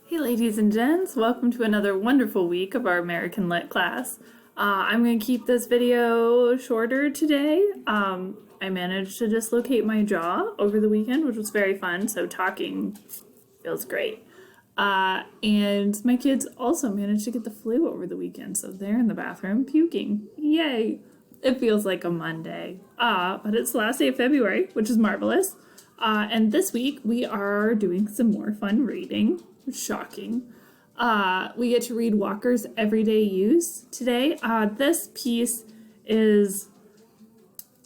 Hey ladies and gents, welcome to another wonderful week of our American Lit class. I'm going to keep this video shorter today. I managed to dislocate my jaw over the weekend, which was very fun, so talking feels great. And my kids also managed to get the flu over the weekend, so they're in the bathroom puking. Yay! It feels like a Monday, but it's the last day of February, which is marvelous. And this week we are doing some more fun reading. Shocking. We get to read Walker's Everyday Use today. This piece is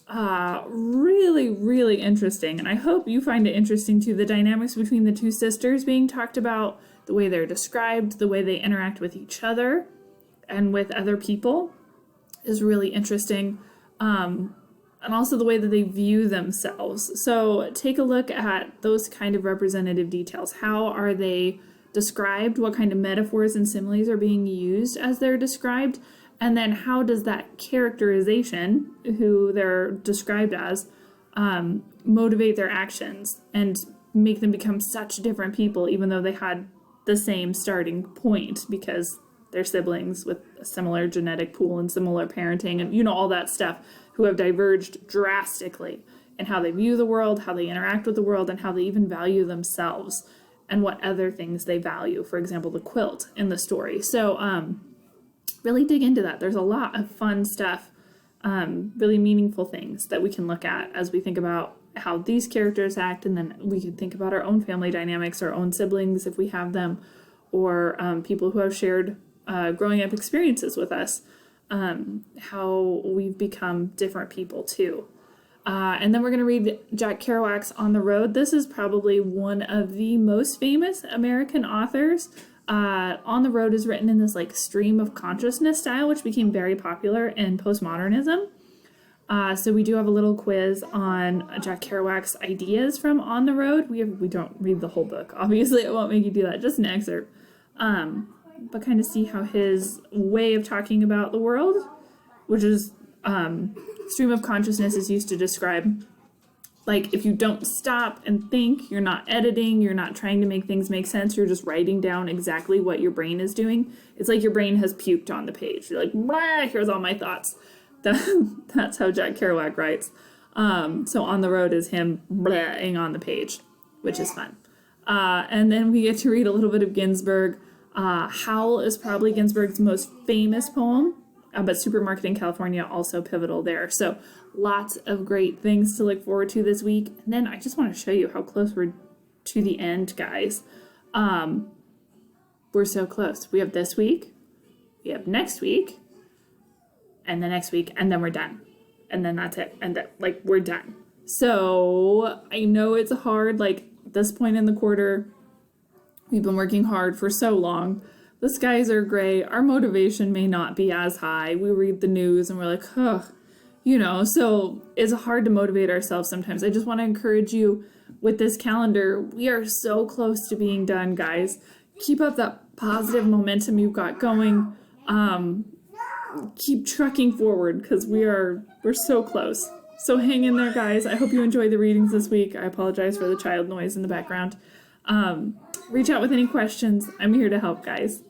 really interesting, and I hope you find it interesting too. The dynamics between the two sisters being talked about, the way they're described, the way they interact with each other and with other people is really interesting. And also the way that they view themselves. So take a look at those kind of representative details. How are they described? What kind of metaphors and similes are being used as they're described? And then how does that characterization, who they're described as, motivate their actions and make them become such different people, even though they had the same starting point because they're siblings with a similar genetic pool and similar parenting and all that stuff, who have diverged drastically in how they view the world, how they interact with the world, and how they even value themselves and what other things they value. For example, the quilt in the story. So really dig into that. There's a lot of fun stuff, really meaningful things that we can look at as we think about how these characters act, and then we can think about our own family dynamics, our own siblings if we have them, or people who have shared growing up experiences with us, how we've become different people too. And then we're going to read Jack Kerouac's On the Road. This is probably one of the most famous American authors. On the Road is written in this stream of consciousness style, which became very popular in postmodernism. So we do have a little quiz on Jack Kerouac's ideas from On the Road. We don't read the whole book. Obviously, I won't make you do that. Just an excerpt. But kind of see how his way of talking about the world, which is stream of consciousness, is used to describe, if you don't stop and think, you're not editing, you're not trying to make things make sense, you're just writing down exactly what your brain is doing. It's like your brain has puked on the page. You're like, blah, here's all my thoughts. That's how Jack Kerouac writes. So On the Road is him blahing on the page, which is fun. And then we get to read a little bit of Ginsberg. Howl is probably Ginsberg's most famous poem, but Supermarket in California also pivotal there. So lots of great things to look forward to this week. And then I just want to show you how close we're to the end, guys. We're so close. We have this week, we have next week, and the next week, and then we're done. And then that's it. And we're done. So I know it's hard, this point in the quarter, we've been working hard for so long. The skies are gray. Our motivation may not be as high. We read the news and we're like, so it's hard to motivate ourselves sometimes. I just want to encourage you with this calendar. We are so close to being done, guys. Keep up that positive momentum you've got going. Keep trucking forward because we're so close. So hang in there, guys. I hope you enjoy the readings this week. I apologize for the child noise in the background. Reach out with any questions. I'm here to help, guys.